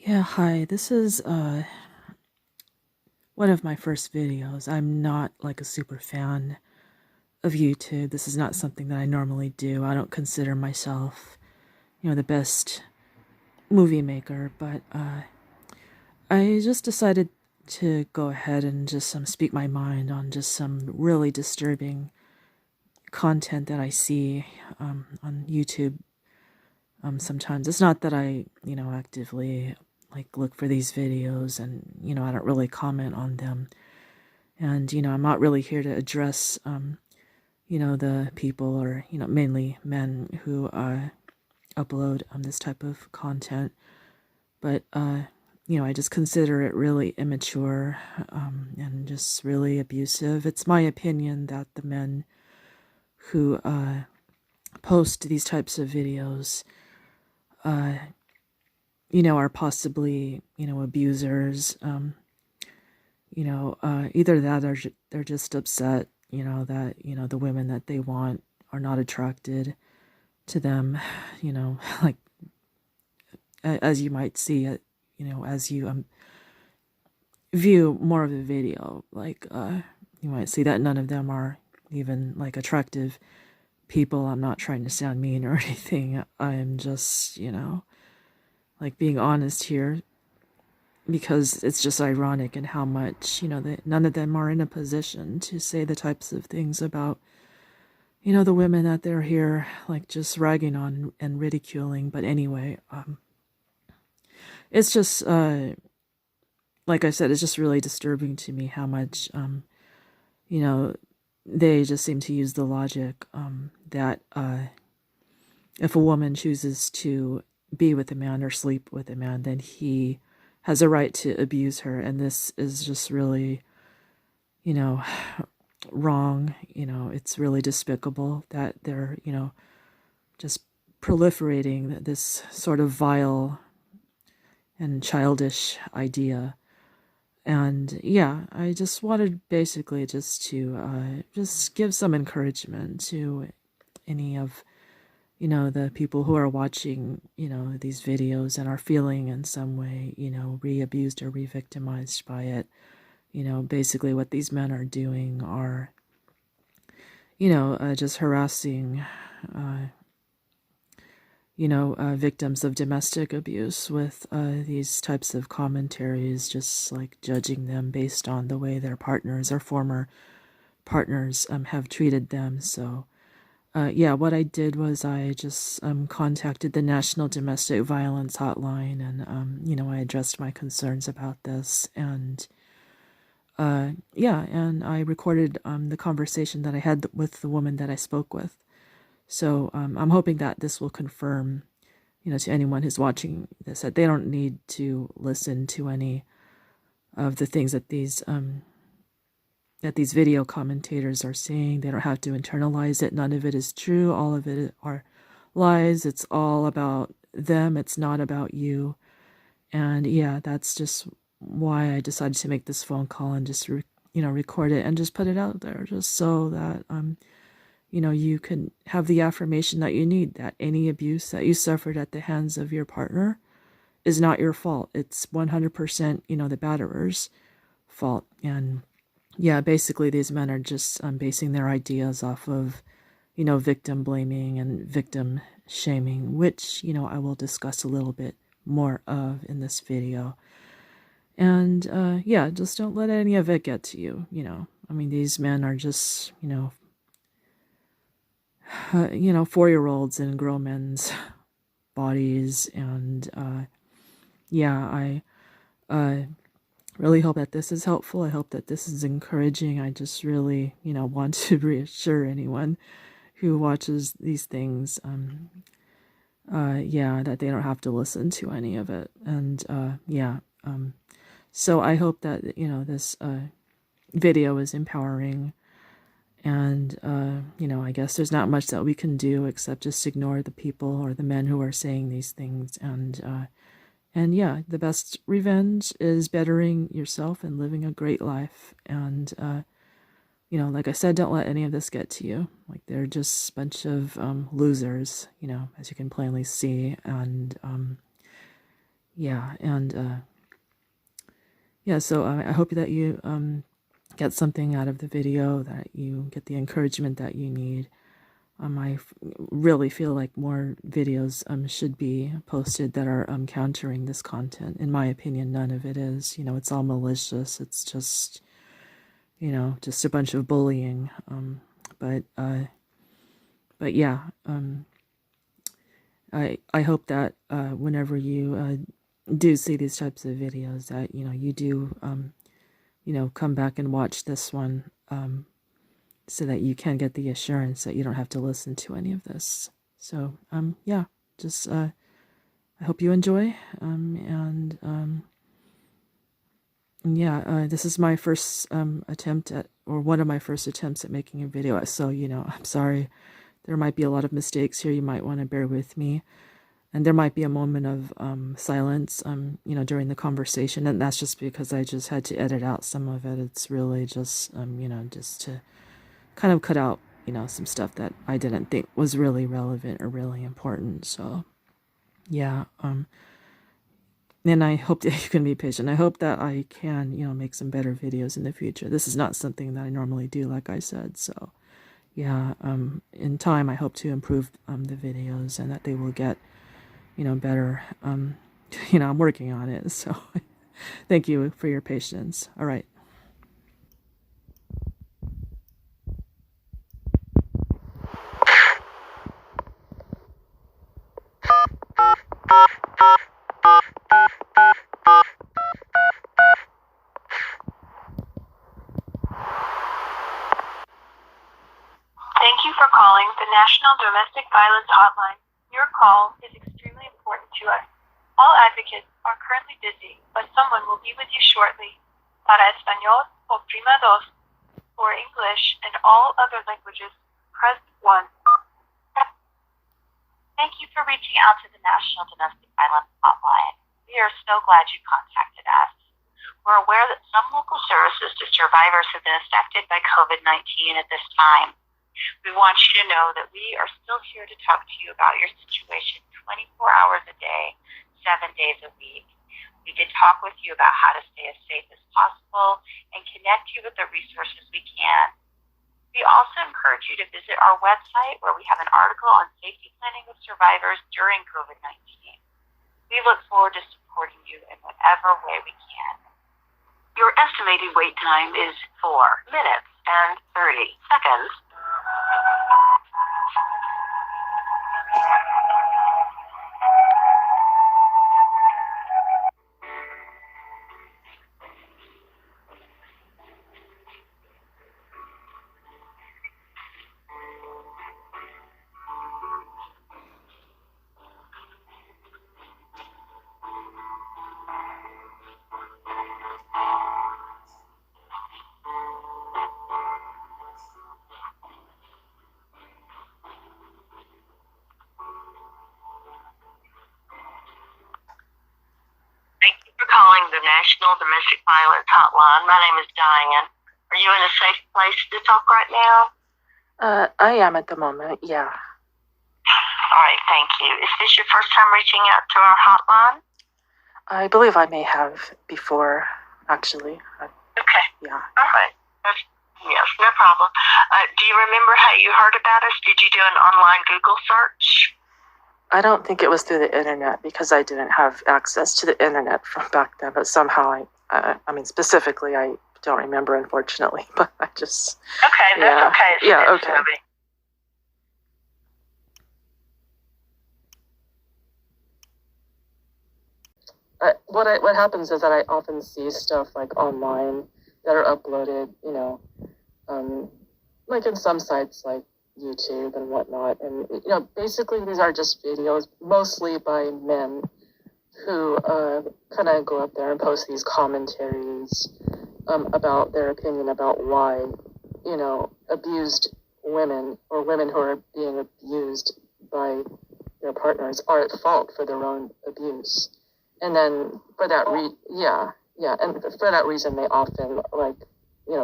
Yeah, hi. This is one of my first videos. I'm not like a super fan of YouTube. This is not something that I normally do. I don't consider myself, the best movie maker, but I just decided to go ahead and just speak my mind on just some really disturbing content that I see on YouTube. Sometimes it's not that I, actively like look for these videos and, I don't really comment on them. And, I'm not really here to address, the people or, mainly men who upload this type of content. But, I just consider it really immature and just really abusive. It's my opinion that the men who post these types of videos, are possibly, abusers. Either that or they're just upset, that, the women that they want are not attracted to them, like, as you might see it, as you view more of the video, like, you might see that none of them are even, like, attractive people. I'm not trying to sound mean or anything. I'm just, like, being honest here, because it's just ironic in how much, that none of them are in a position to say the types of things about, the women that they're here, like, just ragging on and ridiculing. But anyway, it's just, like I said, it's just really disturbing to me how much, they just seem to use the logic that if a woman chooses to be with a man or sleep with a man, then he has a right to abuse her. And this is just really, wrong. It's really despicable that they're, just proliferating this sort of vile and childish idea. And yeah, I just wanted basically just to just give some encouragement to any of, the people who are watching, these videos and are feeling in some way, re-abused or re-victimized by it. Basically what these men are doing are, just harassing, victims of domestic abuse with these types of commentaries, just like judging them based on the way their partners or former partners have treated them. So, yeah, what I did was I just contacted the National Domestic Violence Hotline, and, I addressed my concerns about this. And yeah, and I recorded the conversation that I had with the woman that I spoke with. So I'm hoping that this will confirm, to anyone who's watching this, that they don't need to listen to any of the things that these video commentators are saying. They don't have to internalize it. None of it is true. All of it are lies. It's all about them. It's not about you. And yeah, that's just why I decided to make this phone call and just record it and just put it out there, just so that you can have the affirmation that you need, that any abuse that you suffered at the hands of your partner is not your fault. It's 100% the batterer's fault. And yeah, basically these men are just basing their ideas off of victim blaming and victim shaming, which I will discuss a little bit more of in this video. And yeah, just don't let any of it get to you. I mean, these men are just 4-year-olds in grown men's bodies. And yeah, I really hope that this is helpful. I hope that this is encouraging. I just really want to reassure anyone who watches these things, yeah, that they don't have to listen to any of it. And yeah, so I hope that this video is empowering. And I guess there's not much that we can do except just ignore the people or the men who are saying these things. And yeah, the best revenge is bettering yourself and living a great life. And like I said, don't let any of this get to you. Like, they're just a bunch of losers, as you can plainly see. And yeah, and yeah, so I hope that you get something out of the video, that you get the encouragement that you need. I really feel like more videos should be posted that are countering this content. In my opinion, none of it is. It's all malicious. It's just, just a bunch of bullying. But yeah, I hope that whenever you do see these types of videos, that you do come back and watch this one, so that you can get the assurance that you don't have to listen to any of this. So yeah, just I hope you enjoy, and yeah, this is my first attempt at, or one of my first attempts at making a video. So I'm sorry, there might be a lot of mistakes here. You might want to bear with me. And there might be a moment of silence, during the conversation. And that's just because I just had to edit out some of it. It's really just, just to kind of cut out, some stuff that I didn't think was really relevant or really important. So, yeah. And I hope that you can be patient. I hope that I can, make some better videos in the future. This is not something that I normally do, like I said. So, yeah, in time, I hope to improve the videos, and that they will get better. I'm working on it. So thank you for your patience. All right. Thank you for calling the National Domestic Violence Hotline. Your call is extremely important to us. All advocates are currently busy, but someone will be with you shortly. Para español, oprima dos. For English and all other languages, press 1. Thank you for reaching out to the National Domestic Violence Hotline. We are so glad you contacted us. We're aware that some local services to survivors have been affected by COVID-19 at this time. We want you to know that we are still here to talk to you about your situation 24 hours a day, 7 days a week. We can talk with you about how to stay as safe as possible and connect you with the resources we can. We also encourage you to visit our website, where we have an article on safety planning with survivors during COVID-19. We look forward to supporting you in whatever way we can. Your estimated wait time is 4 minutes and 30 seconds. Calling the National Domestic Violence Hotline. My name is Diane. Are you in a safe place to talk right now? I am at the moment, yeah. All right, thank you. Is this your first time reaching out to our hotline? I believe I may have before, actually. Okay. Yeah. All right. Yes, no problem. Do you remember how you heard about us? Did you do an online Google search? I don't think it was through the internet, because I didn't have access to the internet from back then, but somehow I mean, specifically, I don't remember, unfortunately, but I just... Okay, that's okay. Yeah, okay. What happens is that I often see stuff like online that are uploaded, like in some sites like YouTube and whatnot, and basically these are just videos mostly by men who kind of go up there and post these commentaries about their opinion about why abused women, or women who are being abused by their partners, are at fault for their own abuse. And then for that and for that reason they often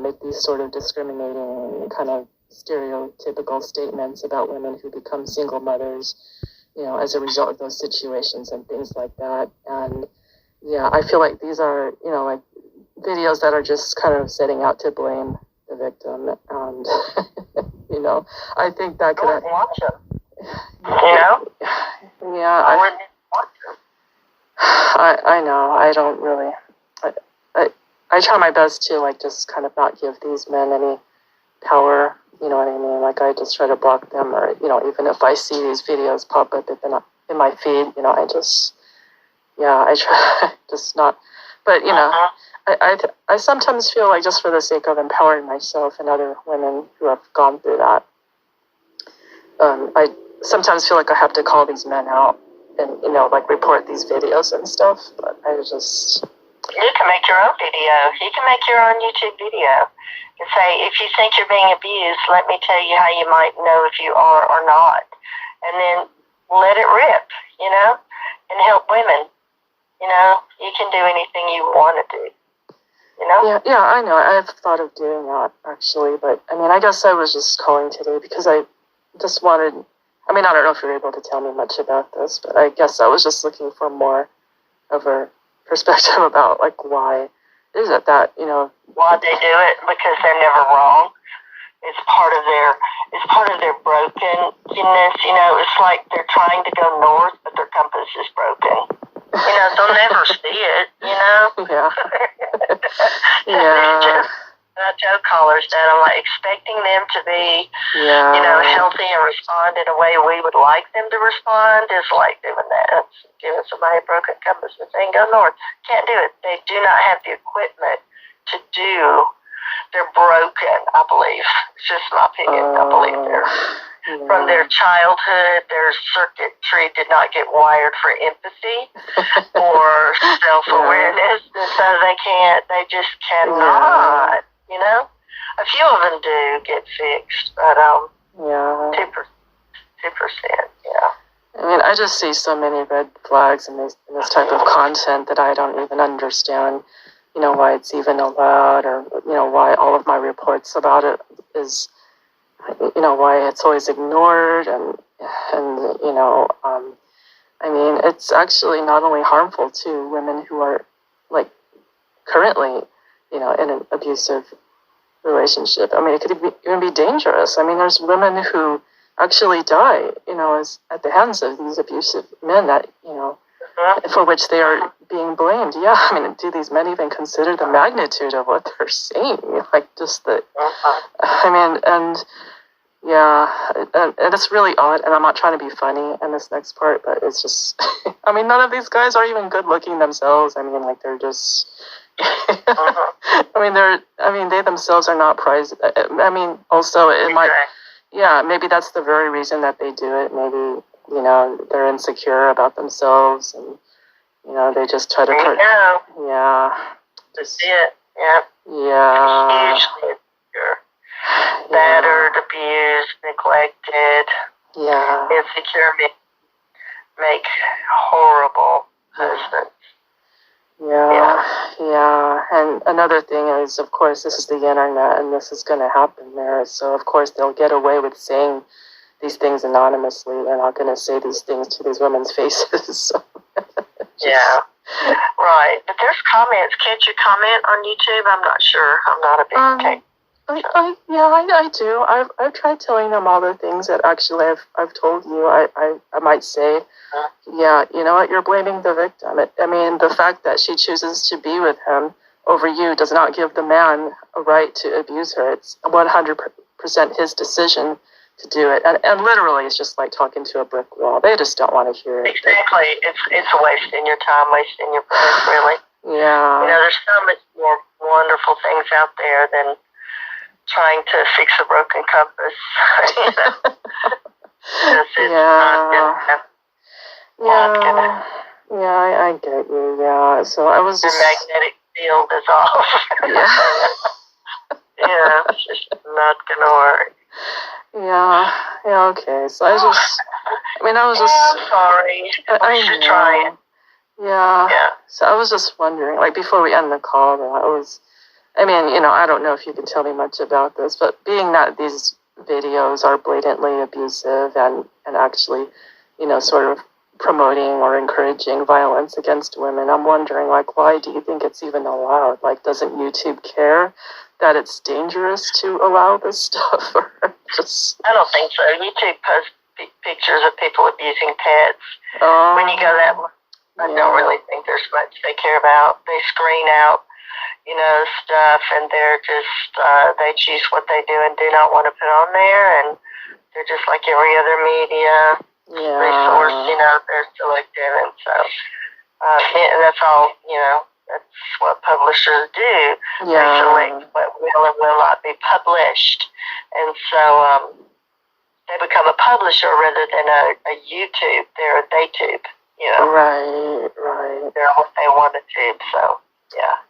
make these sort of discriminating kind of stereotypical statements about women who become single mothers, as a result of those situations and things like that. And yeah, I feel like these are, like videos that are just kind of setting out to blame the victim. And, I think that could... I wouldn't watch them. Yeah. I wouldn't watch them. I know. I don't really... I try my best to, like, just kind of not give these men any power, you know what I mean? Like, I just try to block them, or, even if I see these videos pop up in my feed, I just... Yeah, I try just not... But, I sometimes feel like, just for the sake of empowering myself and other women who have gone through that, I sometimes feel like I have to call these men out and, like, report these videos and stuff. But I just... You can make your own video. You can make your own YouTube video. And say, if you think you're being abused, let me tell you how you might know if you are or not. And then let it rip, and help women. You can do anything you want to do. Yeah, I know. I've thought of doing that, actually. But, I guess I was just calling today because I just wanted... I don't know if you're able to tell me much about this, but I guess I was just looking for more of a perspective about, like, why is it that, Why they do it? Because they're never wrong. It's part of their brokenness. It's like they're trying to go north, but their compass is broken. They'll never see it, Yeah. Yeah. I tell callers that I'm like expecting them to be, healthy and respond in a way we would like them to respond is like doing that. It's giving somebody a broken compass and saying, go north. Can't do it. They do not have the equipment to do. They're broken, I believe. It's just my opinion. I believe they're from their childhood, their circuitry did not get wired for empathy or self-awareness, and so they just cannot. A few of them do get fixed, but 2%, yeah. I just see so many red flags in this type of content that I don't even understand, why it's even allowed, or, why all of my reports about it is, why it's always ignored, and it's actually not only harmful to women who are, like, currently, in an abusive relationship. It could even be dangerous. There's women who actually die, at the hands of these abusive men that, for which they are being blamed. Yeah, do these men even consider the magnitude of what they're saying? Like, just the, and it's really odd, and I'm not trying to be funny in this next part, but it's just, none of these guys are even good looking themselves. They're just... they themselves are not prized. Also, it might, maybe that's the very reason that they do it. Maybe, they're insecure about themselves, and, they just try to That's it, yeah. Yeah. Hugely insecure. Battered, abused, neglected. Yeah. Insecure make horrible husbands. Yeah. And another thing is, of course, this is the internet, and this is going to happen there. So, of course, they'll get away with saying these things anonymously. They're not going to say these things to these women's faces. So, yeah. Right. But there's comments. Can't you comment on YouTube? I'm not sure. I'm not a big tech. I do. I've tried telling them all the things that actually I've told you. I might say, you know what, you're blaming the victim. The fact that she chooses to be with him over you does not give the man a right to abuse her. It's 100% his decision to do it. And literally, it's just like talking to a brick wall. They just don't want to hear it. Exactly. It's wasting your time, wasting your breath, really. Yeah. There's so much more wonderful things out there than trying to fix a broken compass. I get you. Yeah. So I was just... The magnetic field is off. It's just not gonna work. Yeah, okay. So I was just... I'm sorry. I should try it. Yeah. So I was just wondering, like, before we end the call, I don't know if you can tell me much about this, but being that these videos are blatantly abusive and actually, sort of promoting or encouraging violence against women. I'm wondering, like, why do you think it's even allowed? Like, doesn't YouTube care that it's dangerous to allow this stuff? Or just... I don't think so. YouTube posts pictures of people abusing pets. When you go that way, I don't really think there's much they care about. They screen out, stuff, and they're just, they choose what they do and do not want to put on there, and they're just like every other media resource, they're selective, and so, and that's all, that's what publishers do. They select what will and will not be published, and so, they become a publisher rather than a YouTube. They're a they-tube, Right. They're what they want to tube, so,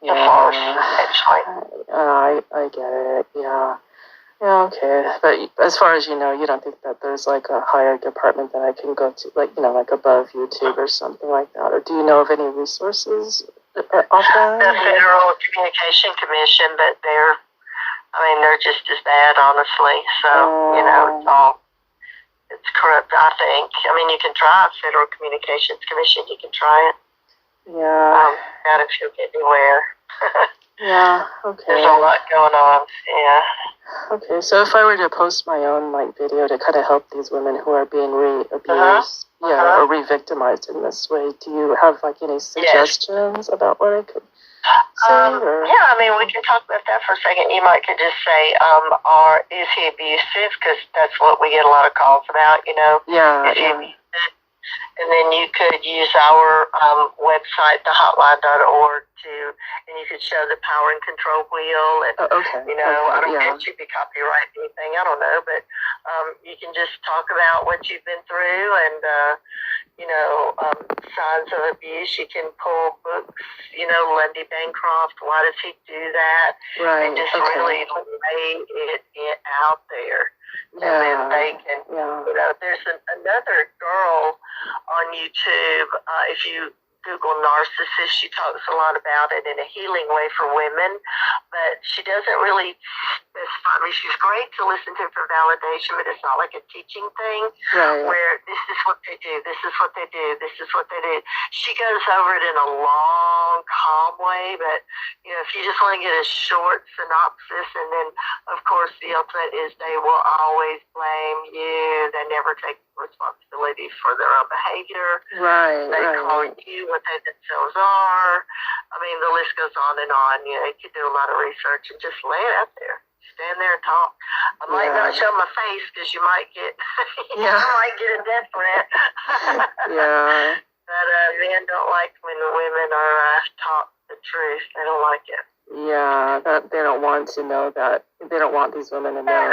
it's a farce, actually. I get it, yeah. Yeah, okay. But as far as you know, you don't think that there's like a higher department that I can go to, like, like above YouTube or something like that? Or do you know of any resources offline? The Federal Communication Commission, but they're just as bad, honestly. So, it's corrupt, I think. You can try Federal Communications Commission. You can try it. Yeah. Not if you'll get anywhere. Yeah, okay. There's a lot going on, yeah. Okay, so if I were to post my own video to kind of help these women who are being re-abused, or re-victimized in this way, do you have any suggestions about what I could say? We can talk about that for a second. You could just say, is he abusive? Because that's what we get a lot of calls about, Yeah. Is he abusive? And then you could use our website, thehotline.org, and you could show the power and control wheel. And, I don't know if you'd be copyright anything, I don't know, but you can just talk about what you've been through and, signs of abuse. You can pull books, Lundy Bancroft, why does he do that? Right. And just really lay it out there. And then they can, there's another girl on YouTube, if you Google Narcissists, she talks a lot about it in a healing way for women, but she doesn't really specify. She's great to listen to for validation, but it's not like a teaching thing where this is what they do, this is what they do, this is what they do. She goes over it in a long, calm way, but, if you just want to get a short synopsis, and then, of course, the ultimate is they will always blame you. They never take responsibility for their own behavior. They call you what they themselves are. The list goes on and on. You could do a lot of research and just lay it out there. Stand there and talk. I might not show my face because you might get, might get a death threat. But men don't like when women are taught the truth. They don't like it. Yeah, that they don't want to know that. They don't want these women to know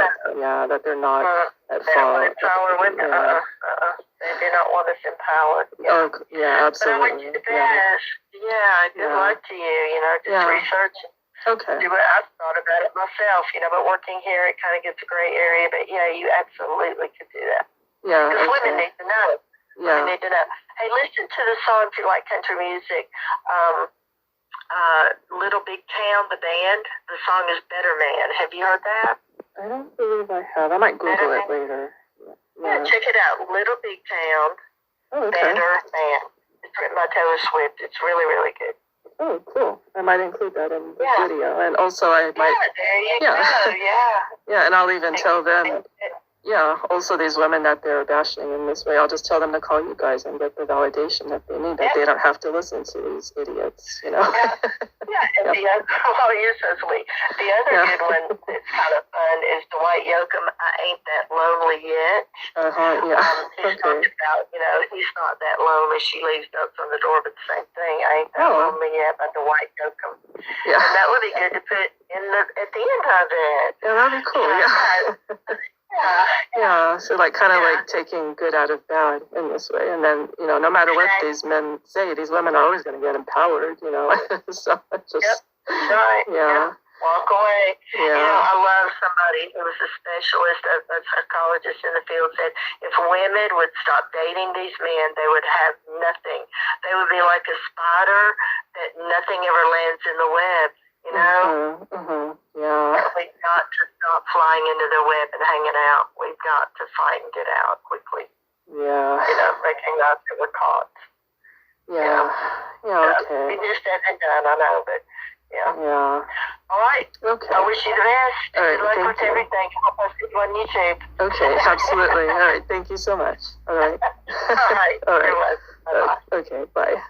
that they're not at fault. They don't want to empower women. They do not want us empowered. Oh, yeah, absolutely. But I wish you the best. Good luck to you. Just research. Okay. Do what I thought about it myself, but working here, it kind of gets a gray area. But you absolutely could do that. Yeah. Because women need to know. Yeah. Women need to know. Hey, listen to the song if you like country music. Little Big Town, the band. The song is Better Man. Have you heard that? I don't believe I have. I might Google it later. Yeah, check it out. Little Big Town, Better Man. It's written by Taylor Swift. It's really, really good. Oh, cool. I might include that in the video. And also I might... there you go. Yeah, and I'll even tell them... also these women that they're bashing in this way, I'll just tell them to call you guys and get the validation that they need, that they don't have to listen to these idiots, And the other, you're so sweet. The other good one that's kind of fun is Dwight Yoakam, I Ain't That Lonely Yet. He talked about, he's not that lonely. She leaves notes on the door, but the same thing. I Ain't That Lonely Yet by Dwight Yoakam. And that would be good to put in at the end of it. Yeah, that'd be cool, so kind of taking good out of bad in this way, and then no matter what these men say, these women are always going to get empowered, so just walk away. I love somebody who was a specialist, a psychologist in the field, said if women would stop dating these men, they would have nothing. They would be like a spider that nothing ever lands in the web. We've got to stop flying into the web and hanging out. We've got to fight and get out quickly. Yeah. Recognize that we're caught. Yeah. Yeah, okay. It just hasn't done, I know, but yeah. Yeah. All right. Okay. I wish you the best. All right, Good luck thank with you. everything. I'll post it on YouTube. Okay, absolutely. All right, thank you so much. All right. All right. All right. You're welcome. Bye-bye. Okay, bye.